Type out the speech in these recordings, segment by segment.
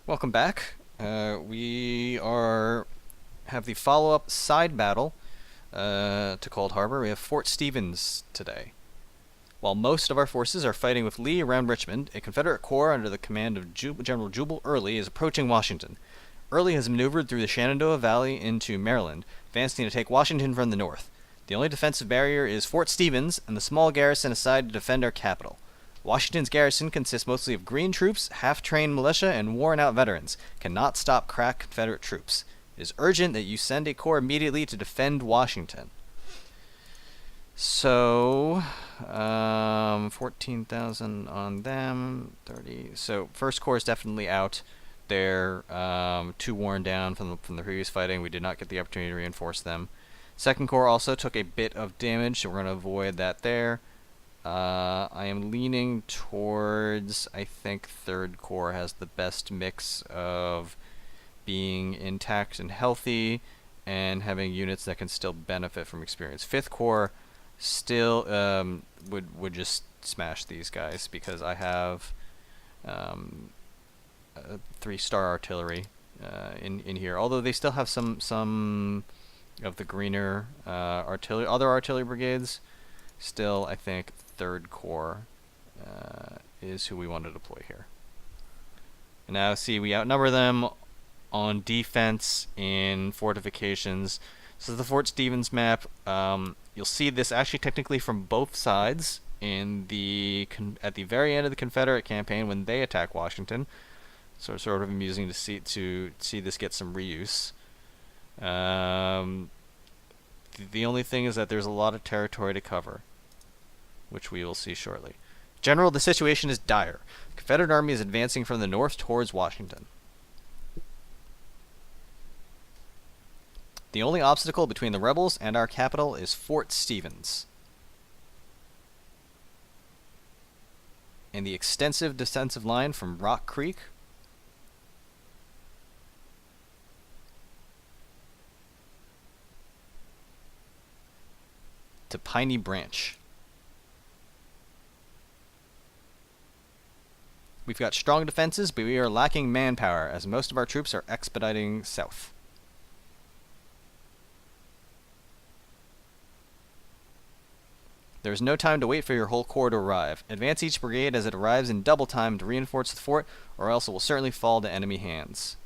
Welcome back. We have the follow-up side battle to Cold Harbor. We have Fort Stevens today. While most of our forces are fighting with Lee around Richmond, a Confederate corps under the command of General Jubal Early is approaching Washington. Early has maneuvered through the Shenandoah Valley into Maryland, advancing to take Washington from the north. The only defensive barrier is Fort Stevens and the small garrison assigned to defend our capital. Washington's garrison consists mostly of green troops, half-trained militia, and worn-out veterans. Cannot stop crack Confederate troops. It is urgent that you send a corps immediately to defend Washington. So, 14,000 on them, 30. So, first corps is definitely out. They're too worn down from the previous fighting. We did not get the opportunity to reinforce them. Second corps also took a bit of damage, so we're going to avoid that there. I am leaning towards, I think Third Corps has the best mix of being intact and healthy and having units that can still benefit from experience. Fifth Corps still would just smash these guys because I have 3-star artillery in here. Although they still have some of the greener other artillery brigades. Still, I think Third Corps is who we want to deploy here. And now, see, we outnumber them on defense in fortifications. So the Fort Stevens map, you'll see this actually technically from both sides in at the very end of the Confederate campaign when they attack Washington. So it's sort of amusing to see this get some reuse. The only thing is that there's a lot of territory to cover, which we will see shortly. General, the situation is dire. The Confederate Army is advancing from the north towards Washington. The only obstacle between the rebels and our capital is Fort Stevens. And the extensive defensive line from Rock Creek to Piney Branch. We've got strong defenses, but we are lacking manpower, as most of our troops are expediting south. There is no time to wait for your whole corps to arrive. Advance each brigade as it arrives in double time to reinforce the fort, or else it will certainly fall to enemy hands.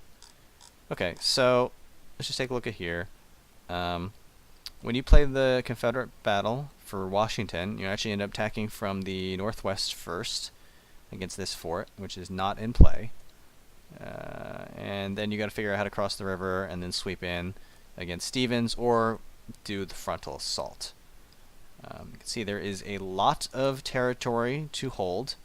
Okay, so let's just take a look at here. When you play the Confederate battle for Washington, you actually end up attacking from the northwest first against this fort, which is not in play. And then you got to figure out how to cross the river and then sweep in against Stevens or do the frontal assault. You can see there is a lot of territory to hold.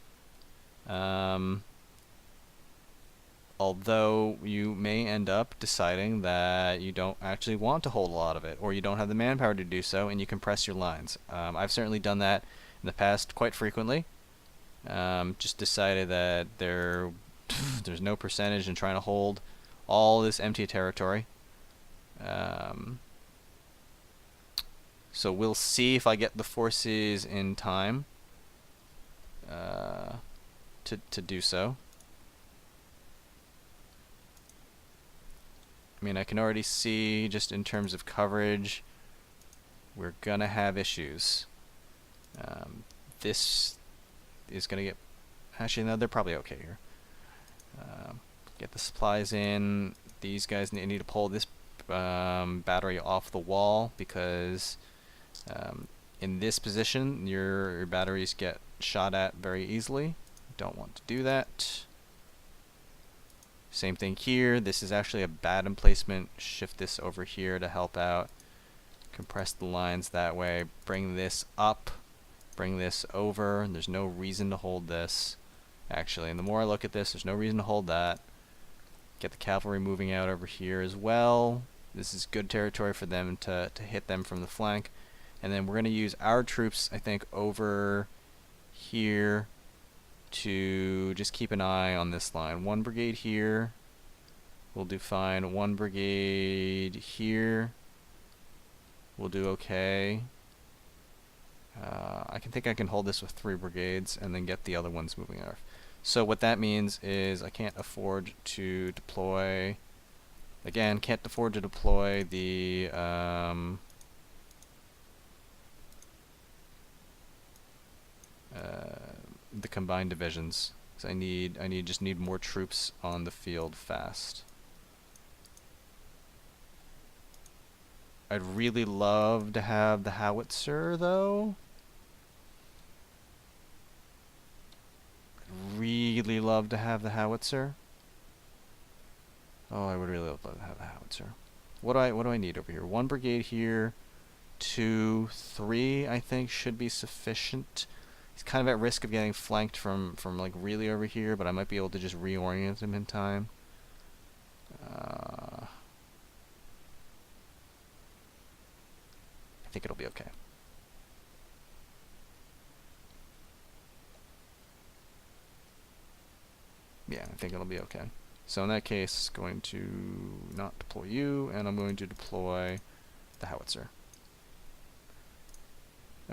Although you may end up deciding that you don't actually want to hold a lot of it, or you don't have the manpower to do so, and you compress your lines. I've certainly done that in the past quite frequently. Just decided that there's no percentage in trying to hold all this empty territory. So we'll see if I get the forces in time to do so. I mean, I can already see, just in terms of coverage, we're gonna have issues. This is gonna get... Actually, no, they're probably okay here. Get the supplies in. These guys need to pull this battery off the wall, because in this position, your batteries get shot at very easily. Don't want to do that. Same thing here. This is actually a bad emplacement. Shift this over here to help out. Compress the lines that way. Bring this up. Bring this over. There's no reason to hold this. Actually, and the more I look at this, there's no reason to hold that. Get the cavalry moving out over here as well. This is good territory for them to hit them from the flank. And then we're going to use our troops, I think, over here to just keep an eye on this line. One brigade here will do fine. One brigade here will do okay. I think I can hold this with 3 brigades and then get the other ones moving off. So what that means is I can't afford to deploy, again, can't afford to deploy the combined divisions. So I just need more troops on the field fast. I'd really love to have the howitzer though. I'd really love to have the howitzer. Oh, I would really love to have the howitzer. What do I need over here? 1 brigade here, 2, 3 I think should be sufficient. He's kind of at risk of getting flanked from like really over here, but I might be able to just reorient him in time. I think it'll be okay. Yeah, I think it'll be okay. So in that case, going to not deploy you, and I'm going to deploy the howitzer.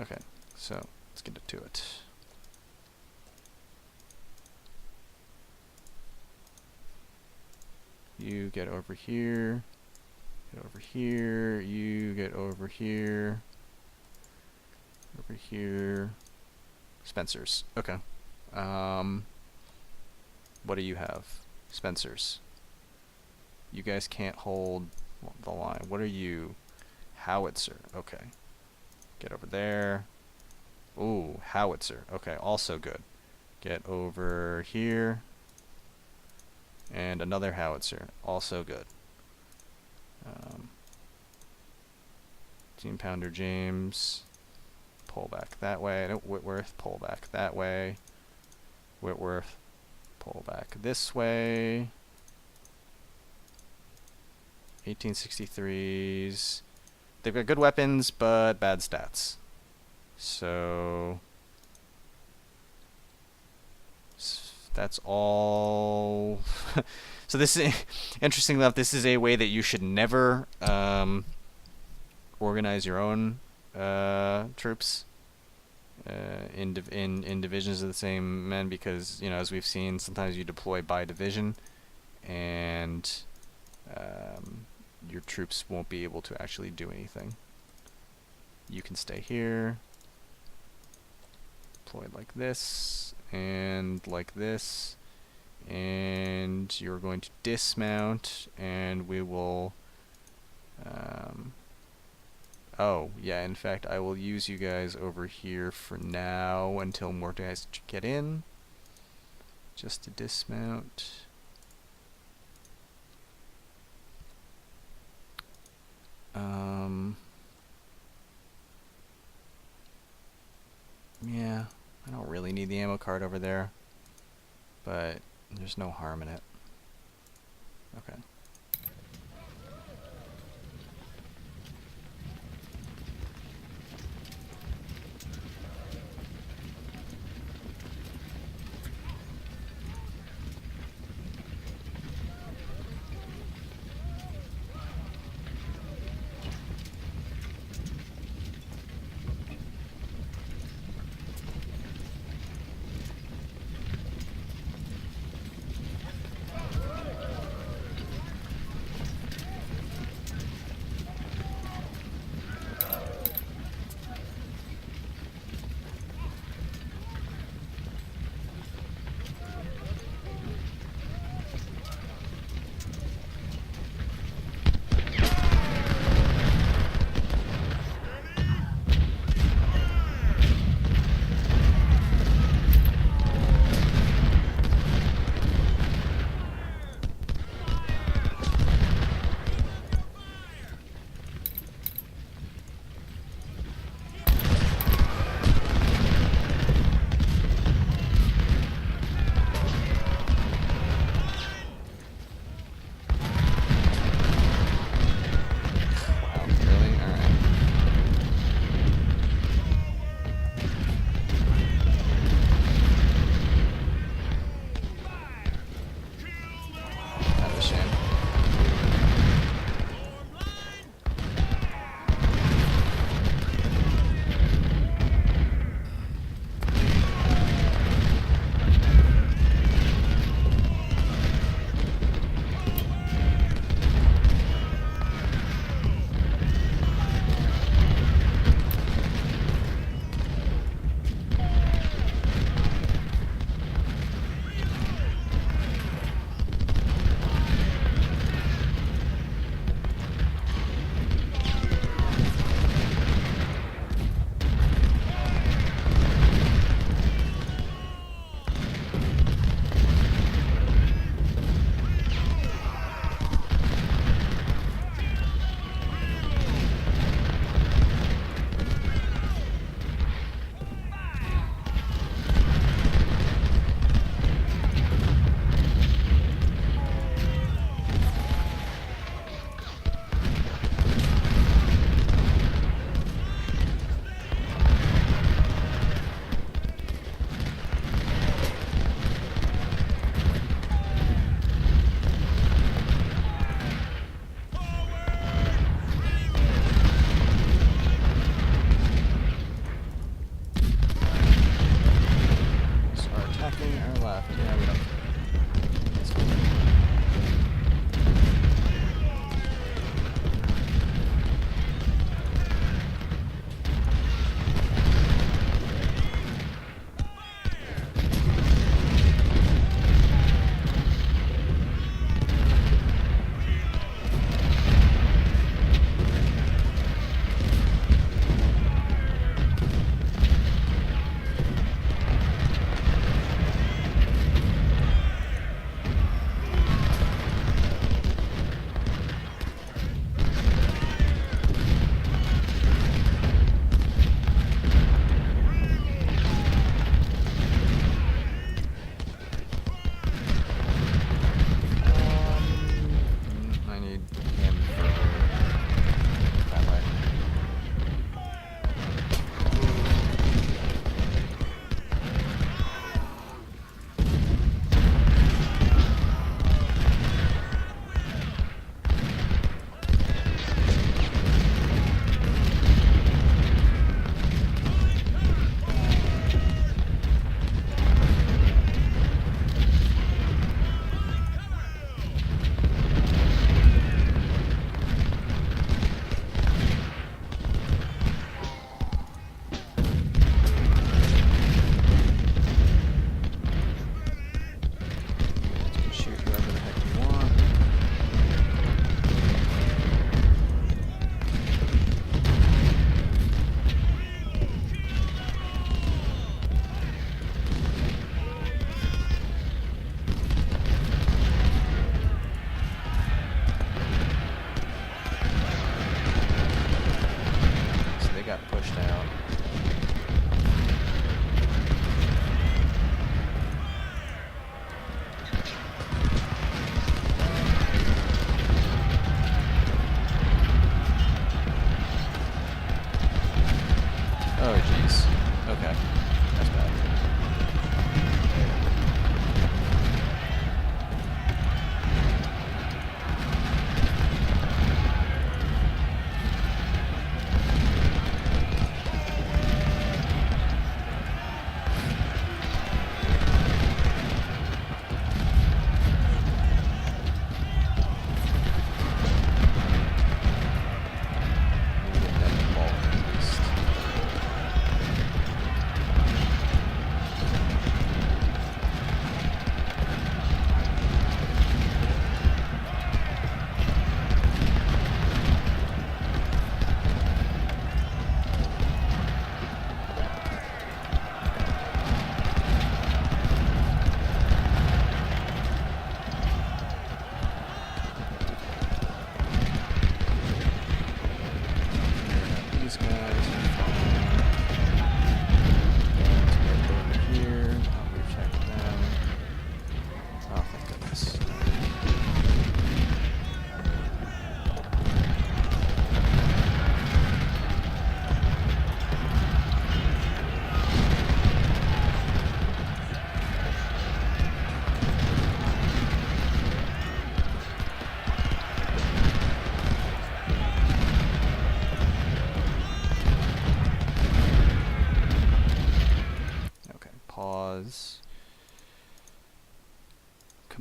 Okay, so let's get to it. You get over here. Get over here. You get over here. Over here. Spencer's. Okay. What do you have? Spencer's. You guys can't hold the line. What are you? Howitzer. Okay. Get over there. Ooh, howitzer. Okay, also good. Get over here. And another howitzer. Also good. 18 pounder James. Pull back that way. No, Whitworth. Pull back that way. Whitworth. Pull back this way. 1863s. They've got good weapons, but bad stats. So that's all. So this is interesting enough. This is a way that you should never organize your own troops in divisions of the same men, because as we've seen, sometimes you deploy by division, and your troops won't be able to actually do anything. You can stay here, deploy like this, and like this, and you're going to dismount, and we will oh yeah, in fact I will use you guys over here for now until more guys get in, just to dismount. Yeah, I don't really need the ammo card over there, but there's no harm in it. Okay.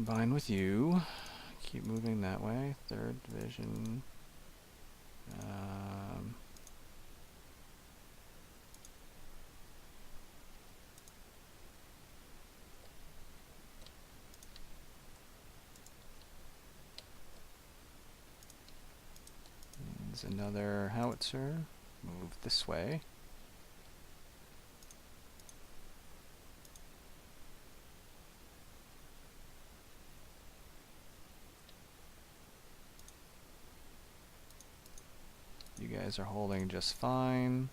combine with you. Keep moving that way. 3rd Division. There's another howitzer. Move this way. You guys are holding just fine.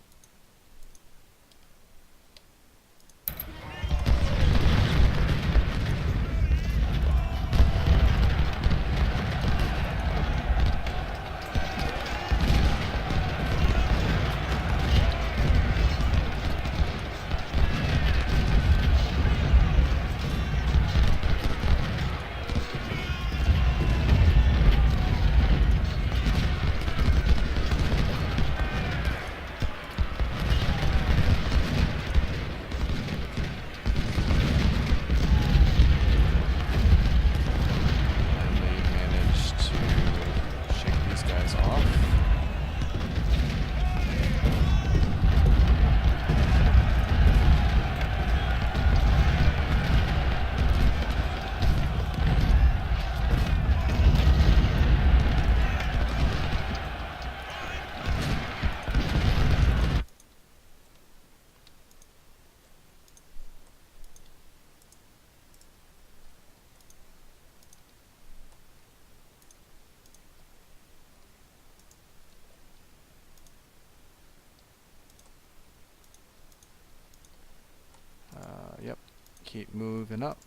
Yep, keep moving up.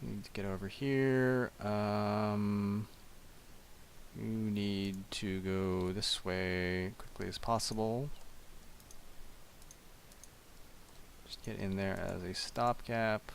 Need to get over here. You need to go this way quickly as possible. Just get in there as a stopgap.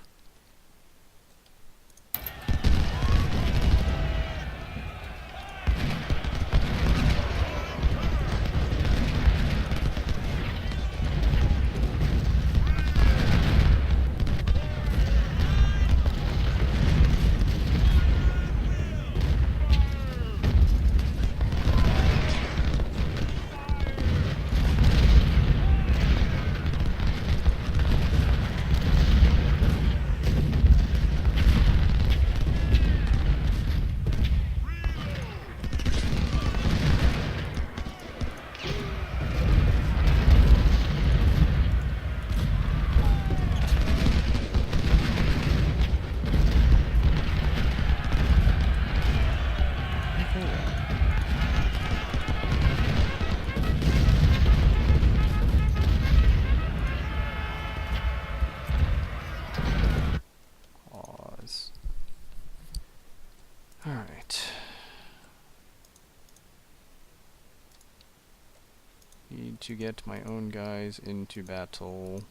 To get my own guys into battle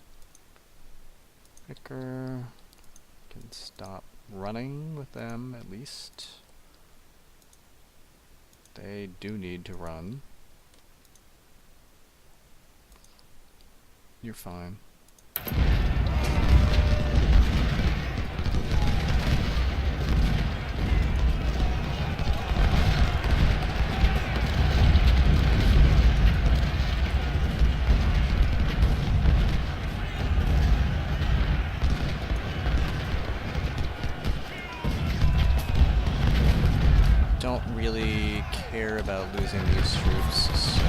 quicker. Can stop running with them at least. They do need to run. You're fine. Don't really care about losing these troops, so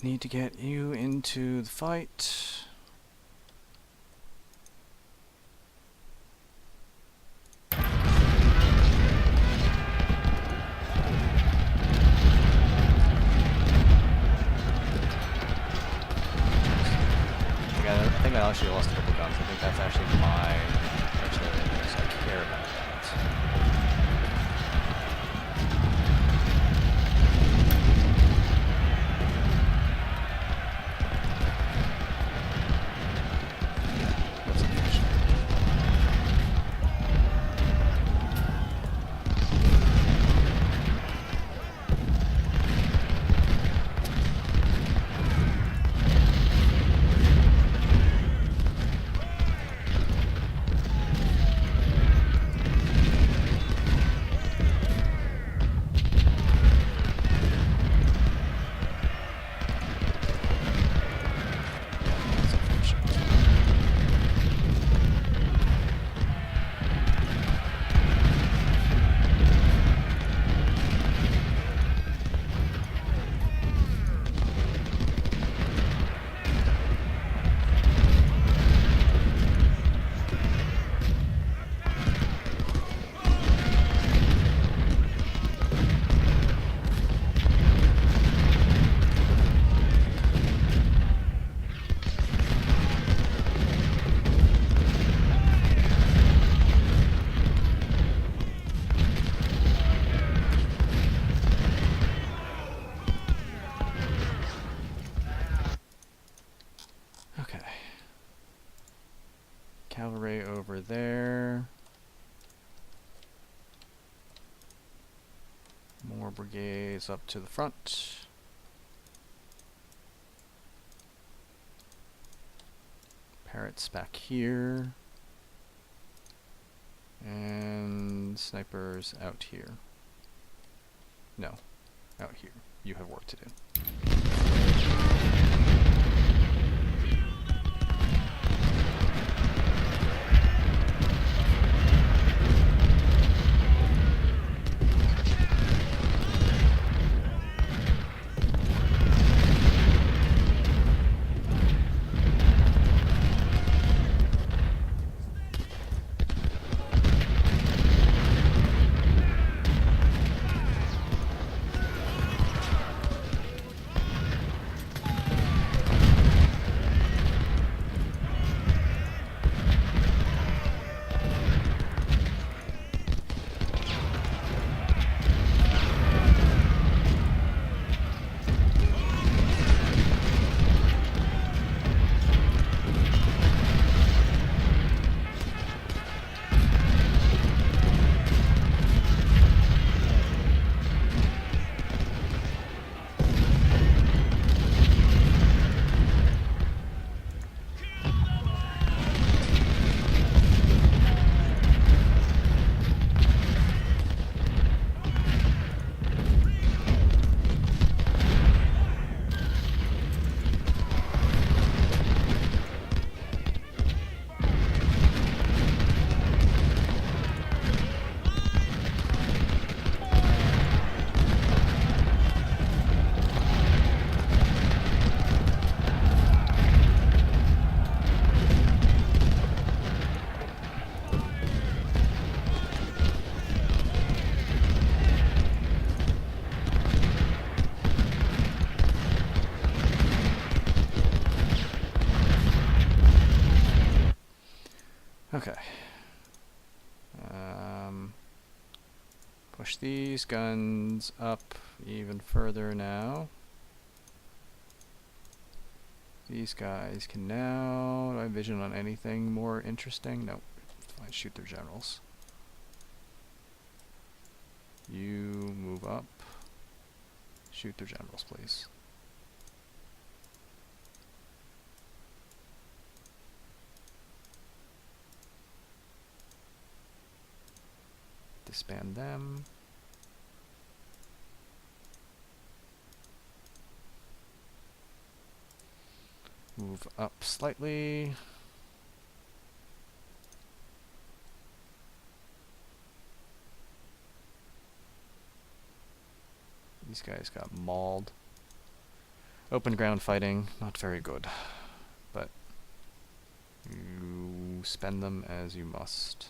Need to get you into the fight. I think I actually lost a couple guns. I think that's actually my artillery, so I care about that. That's unfortunate. Cavalry over there. More brigades up to the front. Parrots back here. And snipers out here. No, out here. You have work to do. Okay. Push these guns up even further now. These guys can now... Do I have vision on anything more interesting? Nope. Fine, shoot their generals. You move up. Shoot their generals, please. Disband them. Move up slightly. These guys got mauled. Open ground fighting, not very good. But you spend them as you must.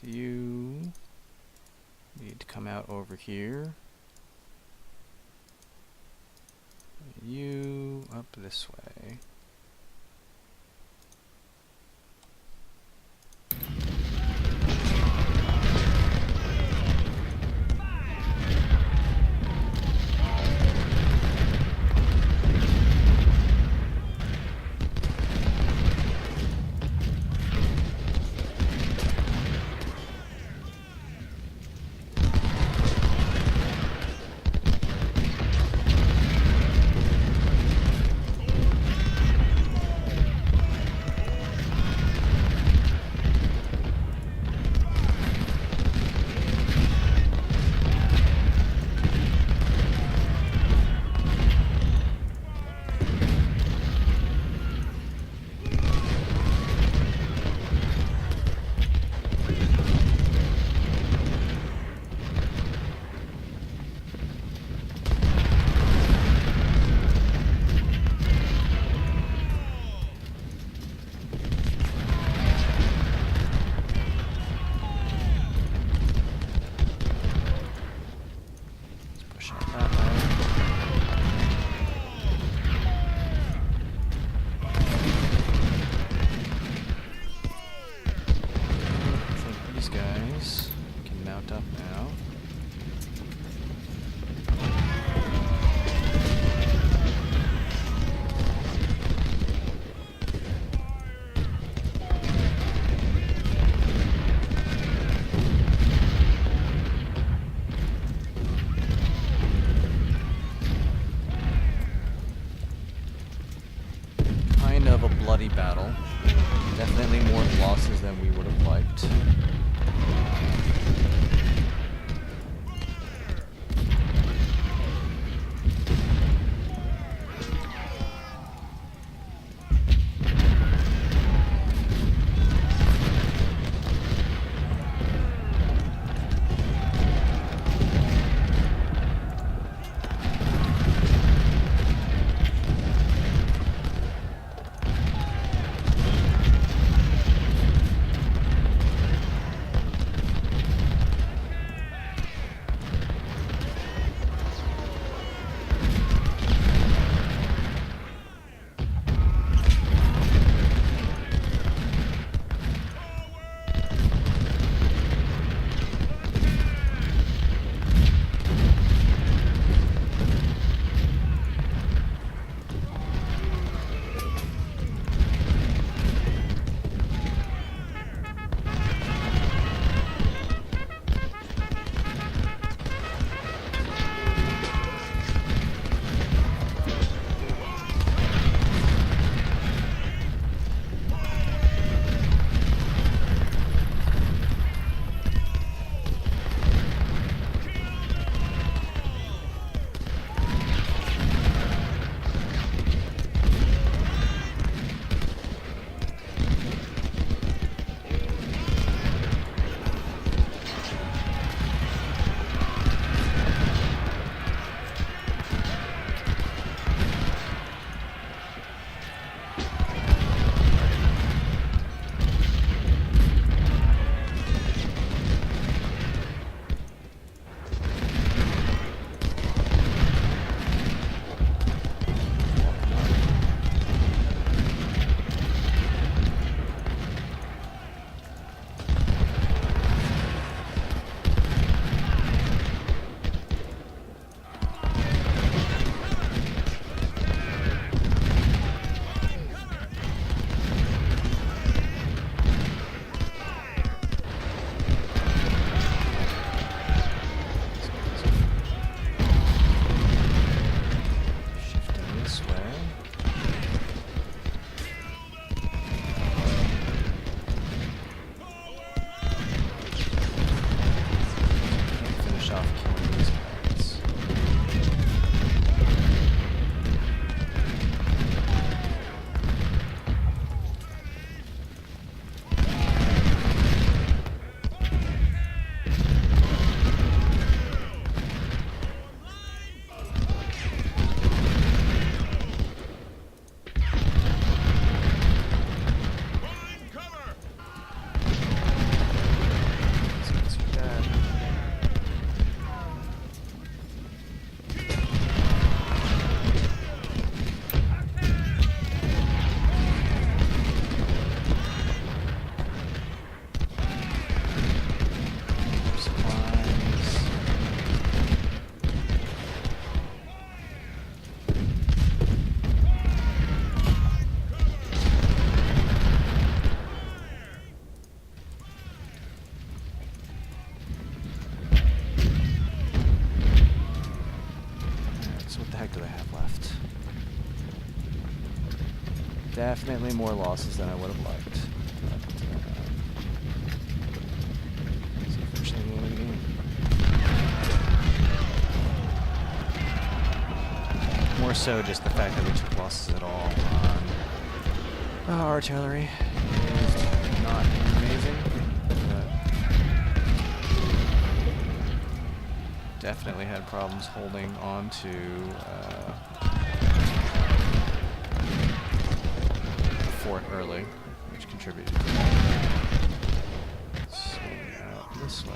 You need to come out over here. You up this way. Bloody battle. Definitely more losses than we would have liked. Definitely more losses than I would have liked. But, it's unfortunately the end of the game. More so just the fact that we took losses at all on artillery is not amazing, but definitely had problems holding on to the fort early, which contributed to that. Swing out this way.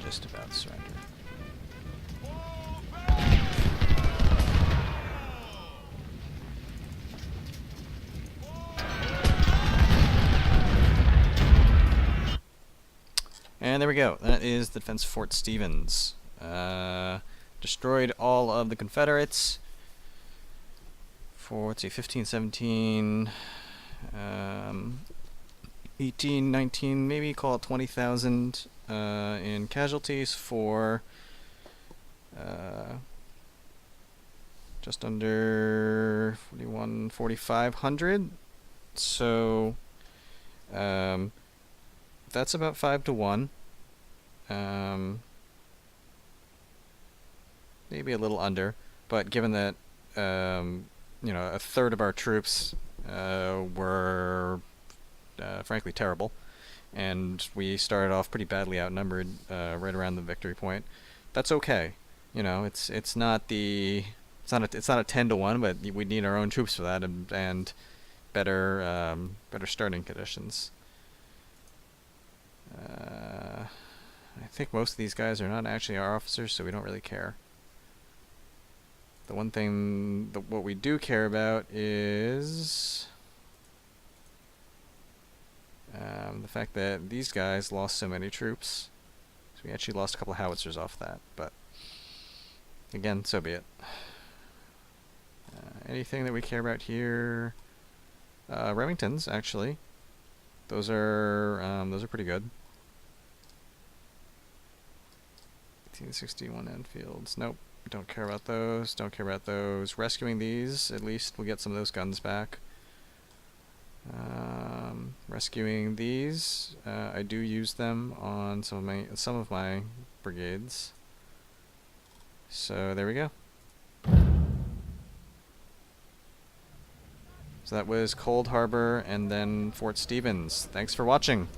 Just about surrender. And there we go. That is the defense Fort Stevens. Destroyed all of the Confederates for, let's see, 15, 17, 18, 19, maybe call it 20,000 in casualties for just under 4,500. So that's about 5 to 1. Maybe a little under, but given that you know, a third of our troops were frankly terrible, and we started off pretty badly outnumbered right around the victory point. That's okay. You know, it's not a 10 to 1, but we need our own troops for that, and better starting conditions. I think most of these guys are not actually our officers, so we don't really care. The one thing what we do care about is the fact that these guys lost so many troops. So we actually lost a couple of howitzers off that, but again, so be it. Anything that we care about here? Remingtons, actually. Those are pretty good. 1861 Enfields. Nope, don't care about those. Don't care about those. Rescuing these, at least we'll get some of those guns back. Rescuing these, I do use them on some of my brigades. So there we go. So that was Cold Harbor and then Fort Stevens. Thanks for watching.